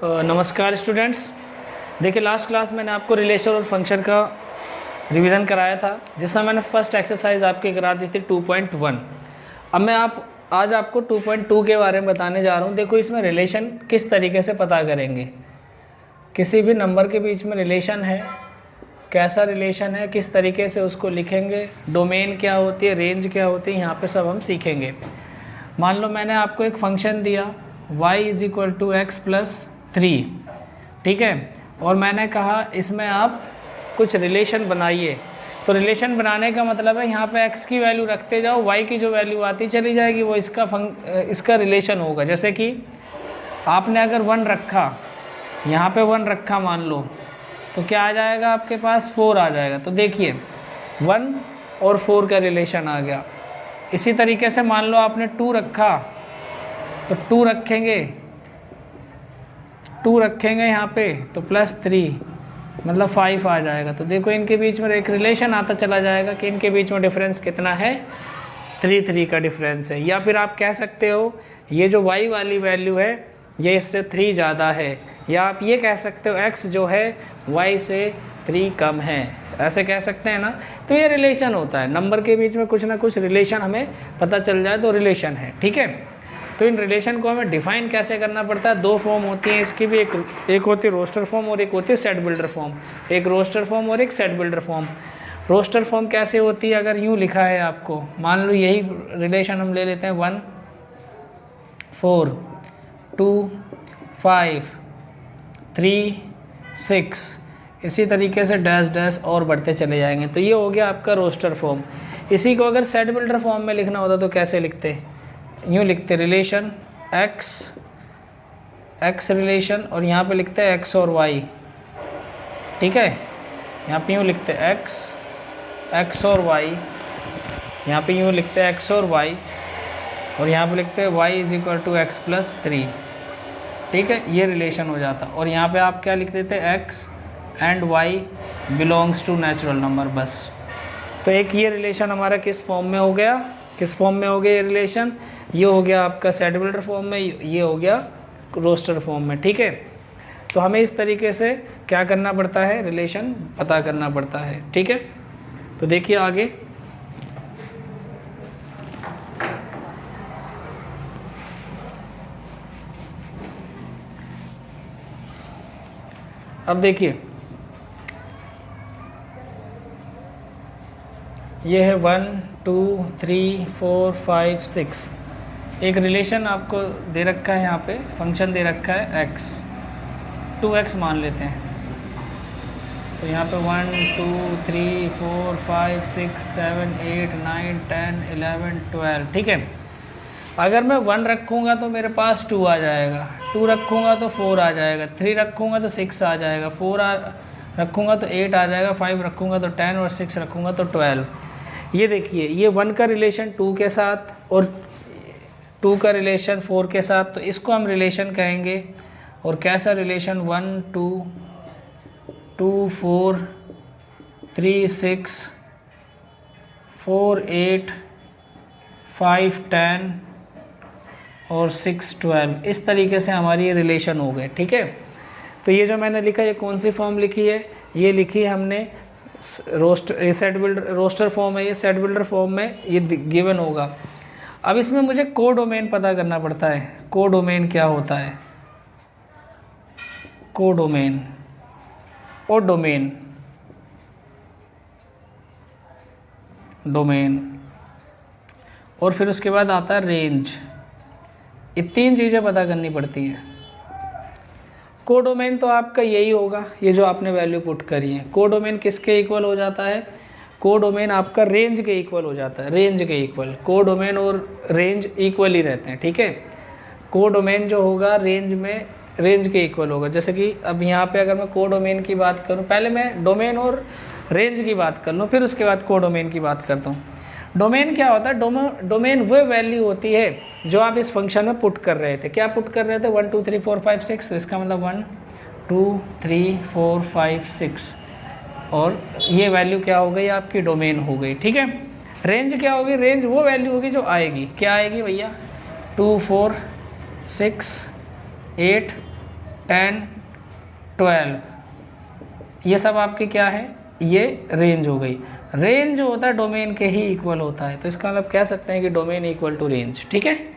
नमस्कार स्टूडेंट्स। देखिए last class मैंने आपको रिलेशन और फंक्शन का रिवीजन कराया था, जिसमें मैंने फर्स्ट एक्सरसाइज आपकी करा दी थी 2.1। अब मैं आज आपको 2.2 के बारे में बताने जा रहा हूँ। देखो इसमें रिलेशन किस तरीके से पता करेंगे, किसी भी नंबर के बीच में रिलेशन है, कैसा रिलेशन है, किस तरीके से उसको लिखेंगे, डोमेन क्या होती है, रेंज क्या होती है, यहाँ पे सब हम सीखेंगे। मान लो मैंने आपको एक फंक्शन दिया y = x + 3, ठीक है, और मैंने कहा इसमें आप कुछ रिलेशन बनाइए। तो रिलेशन बनाने का मतलब है यहाँ पे x की वैल्यू रखते जाओ, y की जो वैल्यू आती चली जाएगी वो इसका रिलेशन होगा। जैसे कि आपने अगर 1 रखा, यहाँ पे 1 रखा मान लो, तो क्या आ जाएगा आपके पास 4 आ जाएगा। तो देखिए 1 और 4 का रिलेशन आ गया। इसी तरीके से मान लो आपने 2 रखा, तो 2 रखेंगे यहाँ पे, तो +3 मतलब 5 आ जाएगा। तो देखो इनके बीच में एक रिलेशन आता चला जाएगा कि इनके बीच में डिफरेंस कितना है, 3 का डिफरेंस है। या फिर आप कह सकते हो ये जो y वाली वैल्यू है ये इससे 3 ज़्यादा है, या आप ये कह सकते हो x जो है y से 3 कम है, ऐसे कह सकते हैं ना। तो ये रिलेशन होता है, नंबर के बीच में कुछ ना कुछ रिलेशन हमें पता चल जाए तो रिलेशन है, ठीक है। तो इन रिलेशन को हमें डिफाइन कैसे करना पड़ता है, 2 फॉर्म होती हैं इसकी भी, एक होती है रोस्टर फॉर्म और एक होती है सेट बिल्डर फॉर्म। एक रोस्टर फॉर्म और एक set builder form. Roster form कैसे होती है, अगर यूँ लिखा है आपको, मान लो यही रिलेशन हम ले लेते हैं 1 4 2 5 3 6, इसी तरीके से डैश डैश और बढ़ते चले जाएंगे। तो ये हो गया आपका रोस्टर फॉर्म। इसी को अगर सेट बिल्डर फॉर्म में लिखना होता तो कैसे लिखते, यूँ लिखते रिलेशन x रिलेशन, और यहाँ पे लिखते हैं x और y, ठीक है। यहाँ पे यूँ लिखते हैं x और y, यहाँ पे यूँ लिखते हैं x और y, और यहाँ पे लिखते हैं y = x + 3, ठीक है। ये रिलेशन हो जाता। और यहाँ पे आप क्या लिख देते हैं, x and y belongs to natural number, बस। तो एक ये रिलेशन हमारा किस फॉर्म में हो गया, किस फॉर्म में हो गया ये रिलेशन, ये हो गया आपका सेट बिल्डर फॉर्म में, ये हो गया रोस्टर फॉर्म में, ठीक है। तो हमें इस तरीके से क्या करना पड़ता है, रिलेशन पता करना पड़ता है, ठीक है। तो देखिए आगे, अब देखिए ये है 1 2 3 4 5 6, एक रिलेशन आपको दे रखा है, यहाँ पे फंक्शन दे रखा है x, 2x मान लेते हैं। तो यहाँ पे 1 2 3 4 5 6 7 8 9 10 11 12, ठीक है। अगर मैं 1 रखूँगा तो मेरे पास 2 आ जाएगा, 2 रखूँगा तो 4 आ जाएगा, 3 रखूँगा तो 6 आ जाएगा, 4 रखूँगा तो 8 आ जाएगा, 5 रखूँगा तो 10 और 6 रखूँगा तो 12। ये देखिए ये 1 का रिलेशन 2 के साथ और 2 का रिलेशन 4 के साथ, तो इसको हम रिलेशन कहेंगे। और कैसा रिलेशन, 1 2 2 4 3 6 4 8 5 10 और 6 12, इस तरीके से हमारी ये रिलेशन हो गए, ठीक है। तो ये जो मैंने लिखा, ये कौन सी फॉर्म लिखी है, ये लिखी है हमने रोस्टर फॉर्म है, ये सेट बिल्डर फॉर्म में ये गिवन होगा। अब इसमें मुझे कोडोमेन पता करना पड़ता है। कोडोमेन क्या होता है, कोडोमेन और डोमेन, डोमेन, और फिर उसके बाद आता है रेंज। ये 3 चीज़ें पता करनी पड़ती हैं। कोडोमेन तो आपका यही होगा, ये जो आपने वैल्यू पुट करी है। कोडोमेन किसके इक्वल हो जाता है, कोडोमेन आपका रेंज के इक्वल हो जाता है, रेंज के इक्वल। कोडोमेन और रेंज इक्वल ही रहते हैं, ठीक है। कोडोमेन जो होगा रेंज के इक्वल होगा। जैसे कि अब यहाँ पे अगर मैं कोडोमेन की बात करूँ, पहले मैं डोमेन और रेंज की बात कर लूँ, फिर उसके बाद कोडोमेन की बात करता हूँ। डोमेन क्या होता है, डोमेन वो वैल्यू होती है जो आप इस फंक्शन में पुट कर रहे थे। क्या पुट कर रहे थे, 1 2 3 4 5 6, तो इसका मतलब 1 2 3 4 5 6, और ये वैल्यू क्या हो गई, आपकी डोमेन हो गई, ठीक है। रेंज क्या होगी, रेंज वो वैल्यू होगी जो आएगी, क्या आएगी भैया, 2 4 6 8 10, 12, ये सब आपके क्या है, ये रेंज हो गई। रेंज जो होता है डोमेन के ही इक्वल होता है, तो इसका मतलब कह सकते हैं कि डोमेन इक्वल टू रेंज। ठीक है,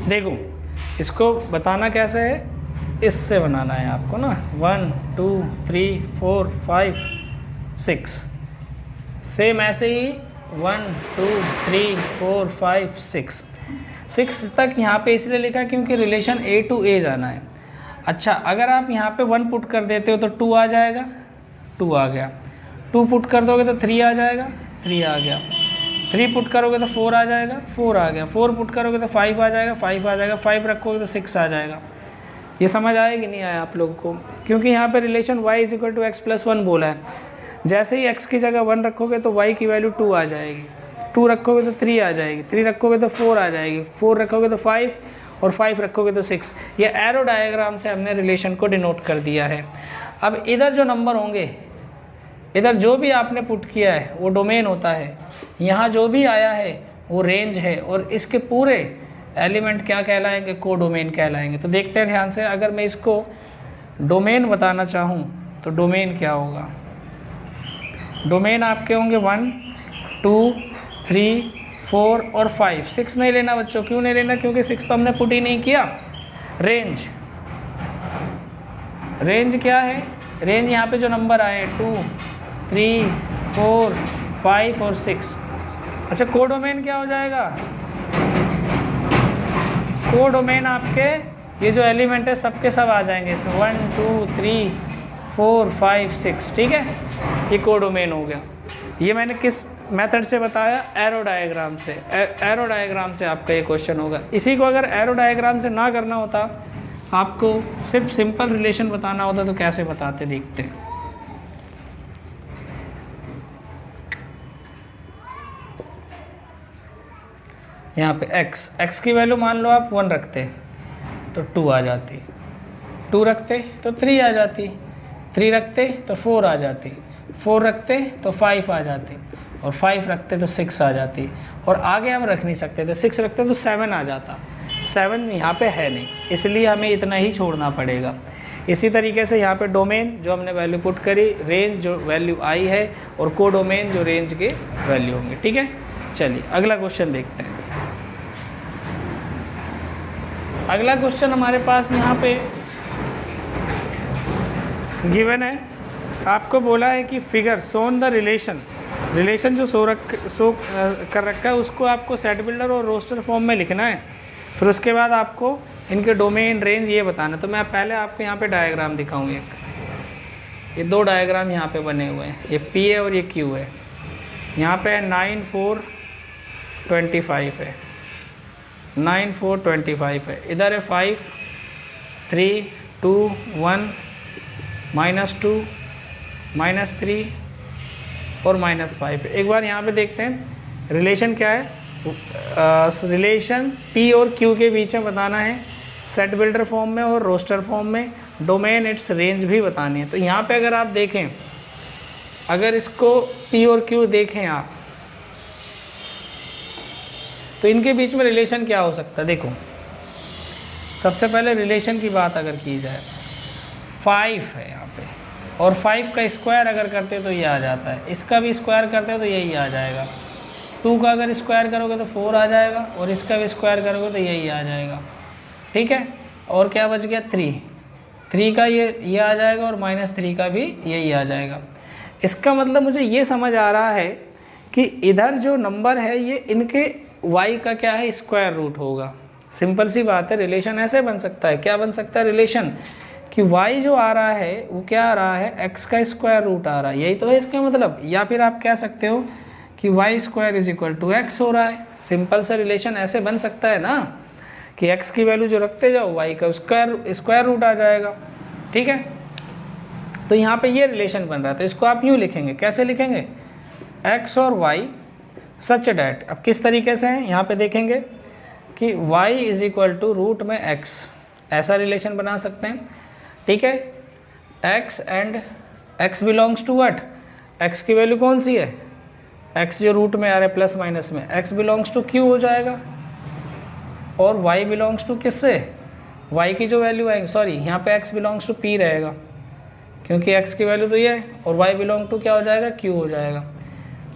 देखो इसको बताना कैसे है, इससे बनाना है आपको ना, 1 2 3 4 5 6, सेम ऐसे ही 1 2 3 4 5 6 तक यहाँ पे इसलिए लिखा क्योंकि रिलेशन A टू A जाना है। अच्छा, अगर आप यहाँ पे 1 पुट कर देते हो तो 2 आ जाएगा, 2 आ गया। 2 पुट कर दोगे तो 3 आ जाएगा, 3 आ गया। 3 पुट करोगे तो 4 आ जाएगा, 4 आ गया। 4 पुट करोगे तो 5 आ जाएगा, 5 आ जाएगा। 5 रखोगे तो 6 आ जाएगा। ये समझ आया कि नहीं आया आप लोगों को? क्योंकि यहाँ पे रिलेशन y = x+1 बोला है। जैसे ही x की जगह 1 रखोगे तो y की वैल्यू 2 आ जाएगी, 2 रखोगे तो 3 आ जाएगी, 3 रखोगे तो 4 आ जाएगी, 4 रखोगे तो 5 और 5 रखोगे तो 6। ये एरो डायग्राम से हमने रिलेशन को डिनोट कर दिया है। अब इधर जो नंबर होंगे, इधर जो भी आपने पुट किया है वो डोमेन होता है, यहाँ जो भी आया है वो रेंज है, और इसके पूरे एलिमेंट क्या कहलाएंगे? कोडोमेन कहलाएंगे। तो देखते हैं ध्यान से, अगर मैं इसको डोमेन बताना चाहूँ तो डोमेन क्या होगा? डोमेन आपके होंगे 1 2 3 4 और 5। 6 नहीं लेना बच्चों। क्यों नहीं लेना? क्योंकि 6 तो हमने पुट ही नहीं किया। रेंज, रेंज क्या है? रेंज यहाँ पे जो नंबर आए हैं 2 3 4 5 और 6। अच्छा, कोडोमेन क्या हो जाएगा? कोडोमेन आपके ये जो एलिमेंट है सबके सब आ जाएंगे इसमें, 1 2 3 4 5 6, ठीक है। ये कोडोमेन हो गया। ये मैंने किस मेथड से बताया? एरो डायग्राम से। एरो डायग्राम से आपका ये क्वेश्चन होगा। इसी को अगर एरो डायग्राम से ना करना होता, आपको सिर्फ सिंपल रिलेशन बताना होता, तो कैसे बताते देखते हैं। यहाँ पे x की वैल्यू मान लो आप 1 रखते तो 2 आ जाती, 2 रखते तो 3 आ जाती, 3 रखते तो 4 आ जाती, 4 रखते तो 5 आ जाती, और 5 रखते तो 6 आ जाती, और आगे हम रख नहीं सकते थे, 6 रखते तो 7 आ जाता। 7 यहाँ पे है नहीं, इसलिए हमें इतना ही छोड़ना पड़ेगा। इसी तरीके से यहाँ पे डोमेन जो हमने वैल्यू पुट करी, रेंज जो वैल्यू आई है, और कोडोमेन जो रेंज के वैल्यू होंगे, ठीक है। चलिए अगला क्वेश्चन देखते हैं। अगला क्वेश्चन हमारे पास यहाँ पे गिवन है, आपको बोला है कि फिगर सोन द रिलेशन जो शो कर रखा है उसको आपको सेट बिल्डर और रोस्टर फॉर्म में लिखना है। फिर उसके बाद आपको इनके डोमेन रेंज ये बताना। तो मैं पहले आपको यहाँ पे डायग्राम दिखाऊँ एक, ये 2 डायग्राम यहाँ पे बने हुए हैं, ये P है और ये Q है। यहाँ पे 9 4 25 है, 9 4 25 है, इधर है 5 3 2 1 -2 -3 और -5 है। एक बार यहाँ पे देखते हैं रिलेशन क्या है। रिलेशन P और Q के बीच में बताना है, सेट बिल्डर फॉर्म में और रोस्टर फॉर्म में। डोमेन इट्स रेंज भी बतानी है। तो यहाँ पे अगर आप देखें, अगर इसको P और Q देखें आप, तो इनके बीच में रिलेशन क्या हो सकता है। देखो सबसे पहले रिलेशन की बात अगर की जाए, 5 है यहाँ पे, और 5 का स्क्वायर अगर करते तो ये आ जाता है, इसका भी स्क्वायर करते तो यही आ जाएगा। 2 का अगर स्क्वायर करोगे तो 4 आ जाएगा, और इसका भी स्क्वायर करोगे तो यही आ जाएगा, ठीक है। और क्या बच गया? 3 का ये आ जाएगा, और -3 का भी यही आ जाएगा। इसका मतलब मुझे ये समझ आ रहा है कि इधर जो नंबर है ये इनके y का क्या है? स्क्वायर रूट होगा। सिंपल सी बात है, रिलेशन ऐसे बन सकता है। क्या बन सकता है रिलेशन? कि y जो आ रहा है वो क्या आ रहा है? x का स्क्वायर रूट आ रहा है, यही तो है इसका मतलब। या फिर आप कह सकते हो कि y² = x हो रहा है। सिंपल सा रिलेशन ऐसे बन सकता है ना, कि x की वैल्यू जो रखते जाओ y का स्क्वायर रूट आ जाएगा, ठीक है। तो यहाँ पे ये रिलेशन बन रहा है, तो इसको आप यूँ लिखेंगे। कैसे लिखेंगे? x और y सच डैट। अब किस तरीके से हैं यहाँ पे देखेंगे कि y = √x, ऐसा रिलेशन बना सकते हैं, ठीक है। x and x belongs to what? x की वैल्यू कौन सी है? x जो रूट में आ रहा है प्लस माइनस में, x बिलोंग्स टू q हो जाएगा, और y बिलोंग्स टू किससे? y की जो वैल्यू आएगी, सॉरी यहाँ पे x बिलोंग्स टू p रहेगा, क्योंकि x की वैल्यू तो ये है, और y बिलोंग टू क्या हो जाएगा? q हो जाएगा,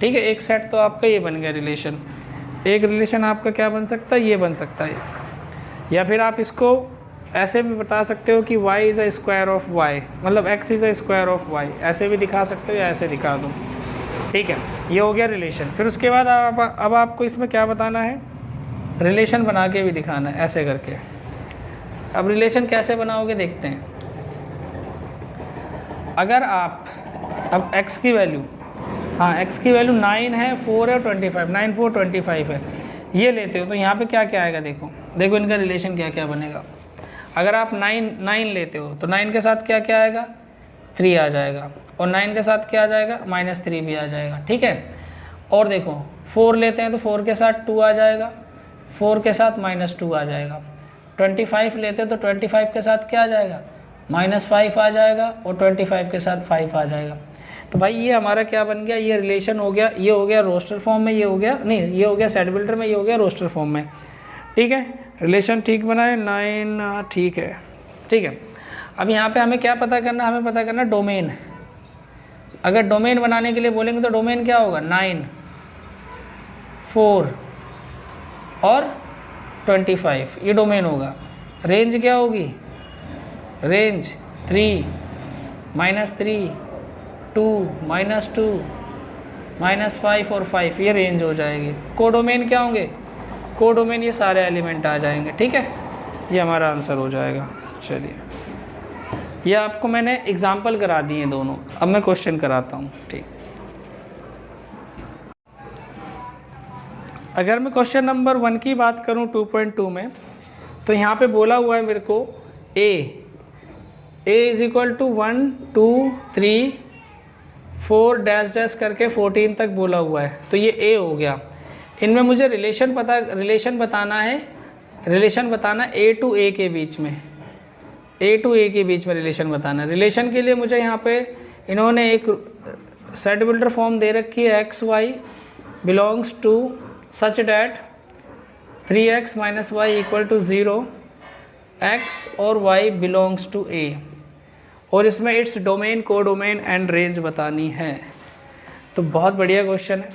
ठीक है। एक सेट तो आपका ये बन गया रिलेशन। एक रिलेशन आपका क्या बन सकता है? ये बन सकता है। या फिर आप इसको ऐसे भी बता सकते हो कि y is a square of y, मतलब x is a square of y, ऐसे भी दिखा सकते हो या ऐसे दिखा दो, ठीक है। ये हो गया रिलेशन। फिर उसके बाद अब आपको इसमें क्या बताना है? रिलेशन बना के भी दिखाना है, ऐसे करके। अब रिलेशन कैसे बनाओगे देखते हैं। अगर आप अब x की वैल्यू, हाँ x की वैल्यू 9 है, 4 है और 25, 9 4 25 है, ये लेते हो तो यहाँ पे क्या क्या आएगा? देखो इनका रिलेशन क्या क्या बनेगा। अगर आप 9 लेते हो तो 9 के साथ क्या क्या आएगा? 3 आ जाएगा, और 9 के साथ क्या आ जाएगा? -3 भी आ जाएगा, ठीक है। और देखो 4 लेते हैं तो 4 के साथ 2 आ जाएगा, 4 के साथ -2 आ जाएगा। 25 लेते हैं तो 25 के साथ क्या आ जाएगा? -5 आ जाएगा, और 25 के साथ 5 आ जाएगा। तो भाई ये हमारा क्या बन गया? ये रिलेशन हो गया। ये हो गया रोस्टर फॉर्म में, ये हो गया नहीं, ये हो गया सेट बिल्डर में, ये हो गया रोस्टर फॉर्म में, ठीक है। रिलेशन ठीक बनाए, 9 ठीक है, ठीक है। अब यहाँ पे हमें क्या पता करना? हमें पता करना डोमेन। अगर डोमेन बनाने के लिए बोलेंगे तो डोमेन क्या होगा? 9 4 और 25, ये डोमेन होगा। रेंज क्या होगी? रेंज 3 -3 2 -2 -5 और 5, ये रेंज हो जाएगी। कोडोमेन क्या होंगे? कोडोमेन ये सारे एलिमेंट आ जाएंगे, ठीक है। ये हमारा आंसर हो जाएगा। चलिए, ये आपको मैंने एग्जाम्पल करा दिए दोनों, अब मैं क्वेश्चन कराता हूँ। ठीक, अगर मैं क्वेश्चन नंबर 1 की बात करूँ 2.2 में, तो यहाँ पे बोला हुआ है मेरे को a is equal to 1 2 3 4 dash dash करके 14 तक बोला हुआ है, तो ये a हो गया। इनमें मुझे रिलेशन बताना है a टू a के बीच में, a टू a के बीच में रिलेशन बताना है। रिलेशन के लिए मुझे यहाँ पे इन्होंने एक सेट बिल्डर फॉर्म दे रखी है, x y belongs to such that 3x minus y equal to 0, x और y बिलोंग्स टू a, और इसमें इट्स डोमेन, को डोमेन एंड रेंज बतानी है। तो बहुत बढ़िया क्वेश्चन है,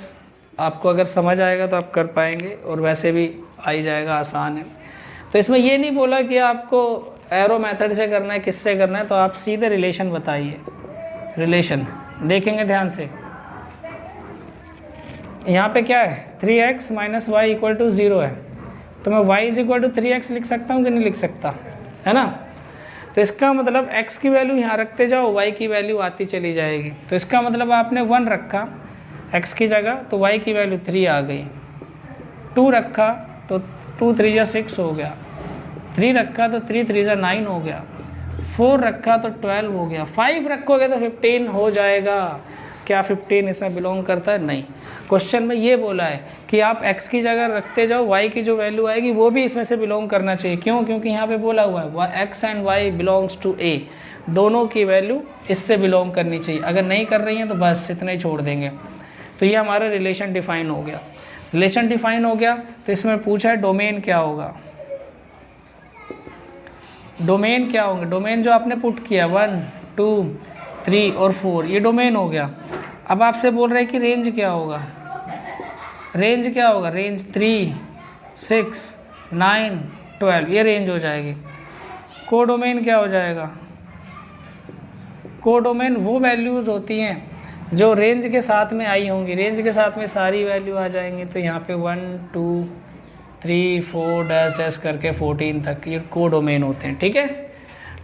आपको अगर समझ आएगा तो आप कर पाएंगे, और वैसे भी आ ही जाएगा, आसान है। तो इसमें ये नहीं बोला कि आपको एरो मेथड से करना है, किससे करना है, तो आप सीधे रिलेशन बताइए। रिलेशन देखेंगे ध्यान से, यहाँ पे क्या है 3x minus y equal to 0 है, तो मैं y is equal to 3x लिख सकता हूँ कि नहीं लिख सकता, है ना। तो इसका मतलब x की वैल्यू यहाँ रखते जाओ, y की वैल्यू आती चली जाएगी। तो इसका मतलब आपने 1 रखा x की जगह, तो y की वैल्यू 3 आ गई। 2 रखा तो 2 3 जा 6 हो गया, 3 रखा तो 3 3 जा 9 हो गया, 4 रखा तो 12 हो गया, 5 रखोगे तो 15 हो जाएगा। क्या 15 इसमें बिलोंग करता है? नहीं। क्वेश्चन में ये बोला है कि आप x की जगह रखते जाओ, y की जो वैल्यू आएगी वो भी इसमें से बिलोंग करना चाहिए। क्यों? क्योंकि यहाँ पे बोला हुआ है x and y belongs to a, दोनों की वैल्यू इससे बिलोंग करनी चाहिए। अगर नहीं कर रही हैं तो बस इतना ही छोड़ देंगे। तो ये हमारा रिलेशन डिफाइन हो गया। रिलेशन डिफाइन हो गया तो इसमें पूछा है डोमेन क्या होगा। डोमेन क्या होंगे? डोमेन जो आपने पुट किया 1 2 3 और 4, ये डोमेन हो गया। अब आपसे बोल रहे हैं कि रेंज क्या होगा। रेंज क्या होगा? रेंज 3 6 9 12, ये रेंज हो जाएगी। कोडोमेन क्या हो जाएगा? कोडोमेन वो वैल्यूज़ होती हैं जो रेंज के साथ में आई होंगी, रेंज के साथ में सारी वैल्यू आ जाएंगी। तो यहाँ पे 1 2 3 4 डैश डैश करके 14 तक ये कोडोमेन होते हैं। ठीक है,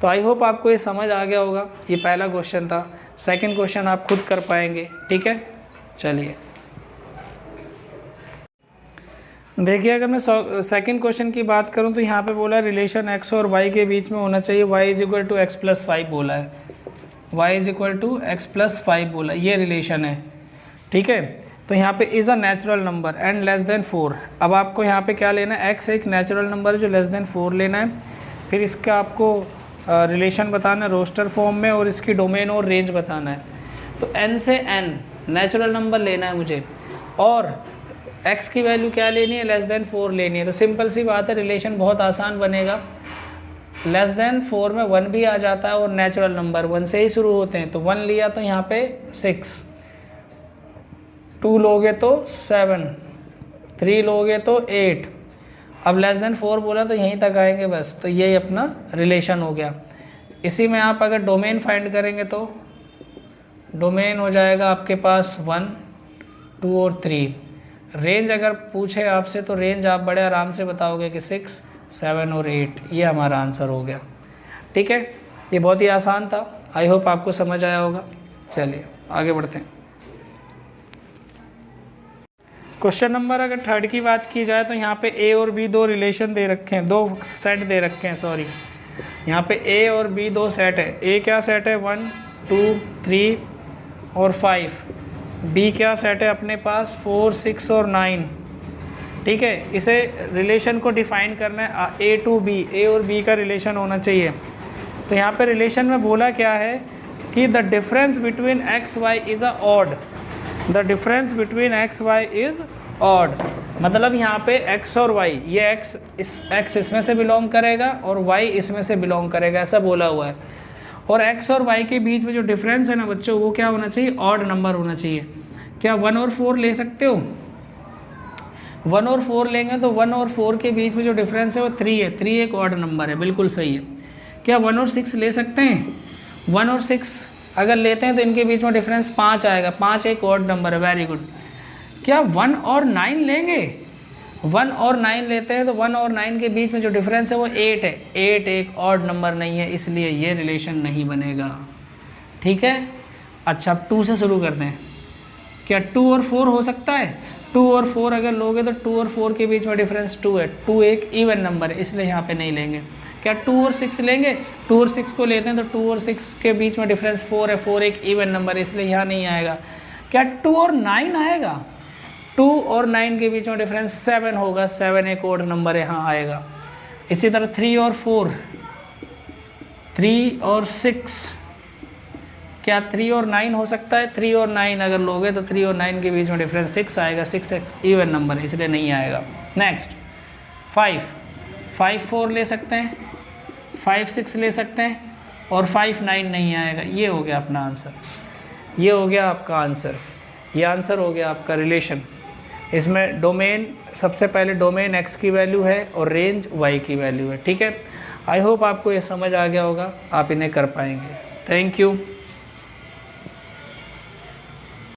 तो आई होप आपको ये समझ आ गया होगा। ये पहला क्वेश्चन था। सेकंड क्वेश्चन आप खुद कर पाएंगे। ठीक है, चलिए देखिए, अगर मैं सेकंड क्वेश्चन की बात करूं तो यहाँ पे बोला रिलेशन x और y के बीच में होना चाहिए। y is equal to x plus 5 बोला है, y is equal to x plus 5 बोला, ये रिलेशन है। ठीक है, तो यहाँ पे is a natural number and less than 4। अब आपको यहाँ पे क्या लेना है? x एक नेचुरल नंबर है जो लेस देन 4 लेना है। फिर इसका आपको रिलेशन बताना है रोस्टर फॉर्म में, और इसकी डोमेन और रेंज बताना है। तो n से n नेचुरल नंबर लेना है मुझे, और x की वैल्यू क्या लेनी है? लेस देन 4 लेनी है। तो सिंपल सी बात है, रिलेशन बहुत आसान बनेगा। लेस देन 4 में 1 भी आ जाता है, और नेचुरल नंबर 1 से ही शुरू होते हैं। तो 1 लिया तो यहाँ पे 6, 2 लोगे तो 7, 3 लोगे तो 8। अब लेस देन 4 बोला तो यहीं तक आएंगे बस। तो यही अपना रिलेशन हो गया। इसी में आप अगर डोमेन फाइंड करेंगे तो डोमेन हो जाएगा आपके पास 1 2 और 3। रेंज अगर पूछे आपसे तो रेंज आप बड़े आराम से बताओगे कि 6 7 और 8। ये हमारा आंसर हो गया। ठीक है, ये बहुत ही आसान था। आई होप आपको समझ आया होगा। चलिए आगे बढ़ते हैं। क्वेश्चन नंबर अगर थर्ड की बात की जाए तो यहाँ पे ए और बी दो रिलेशन दे रखे हैं, दो सेट दे रखे हैं, सॉरी। यहाँ पे ए और बी दो सेट है। ए क्या सेट है? 1 2 3 और 5। बी क्या सेट है अपने पास? 4 6 और 9। ठीक है, इसे रिलेशन को डिफाइन करना है। ए टू बी, ए और बी का रिलेशन होना चाहिए। तो यहाँ पे रिलेशन में बोला क्या है कि the difference between x y is a odd. The difference between x y is odd, मतलब यहाँ पे x और y, ये x इसमें से बिलोंग करेगा और y इसमें से बिलोंग करेगा, ऐसा बोला हुआ है। और x और y के बीच में जो डिफरेंस है ना बच्चों, वो क्या होना चाहिए? ऑड नंबर होना चाहिए। क्या 1 और 4 ले सकते हो? 1 और 4 लेंगे तो 1 और 4 के बीच में जो डिफरेंस है वो 3 है। 3 एक ऑड नंबर है, बिल्कुल सही है। क्या 1 और 6 ले सकते हैं? 1 और 6 अगर लेते हैं तो इनके बीच में डिफरेंस 5 आएगा। 5 एक ऑड नंबर है, वेरी गुड। क्या 1 और 9 लेंगे? 1 और 9 लेते हैं तो 1 और 9 के बीच में जो डिफरेंस है वो 8 है। 8 एक ऑड नंबर नहीं है, इसलिए ये रिलेशन नहीं बनेगा। ठीक है, अच्छा अब 2 से शुरू करते हैं। क्या 2 और 4 हो सकता है? 2 और 4 अगर लोगे तो 2 और 4 के बीच में डिफरेंस 2 है। 2 एक इवन नंबर है, इसलिए यहाँ पे नहीं लेंगे। क्या 2 और 6 लेंगे? 2 और 6 को लेते हैं तो 2 और 6 के बीच में डिफरेंस 4 है। 4 एक इवन नंबर है, इसलिए यहाँ नहीं आएगा। क्या 2 और 9 आएगा? 2 और 9 के बीच में डिफरेंस 7 होगा। 7 एक ओड नंबर यहाँ आएगा। इसी तरह 3 और 4, 3 और 6, क्या 3 और 9 हो सकता है? 3 और 9 अगर लोगे तो 3 और 9 के बीच में डिफरेंस 6 आएगा। 6 एक इवन नंबर है, इसलिए नहीं आएगा। नेक्स्ट 5, 5 4 ले सकते हैं, 5 6 ले सकते हैं, और 5 9 नहीं आएगा। ये हो गया अपना आंसर, ये हो गया आपका आंसर। ये आंसर हो गया आपका रिलेशन। इसमें डोमेन, सबसे पहले डोमेन x की वैल्यू है और रेंज y की वैल्यू है। ठीक है, आई होप आपको ये समझ आ गया होगा, आप इन्हें कर पाएंगे। Thank you.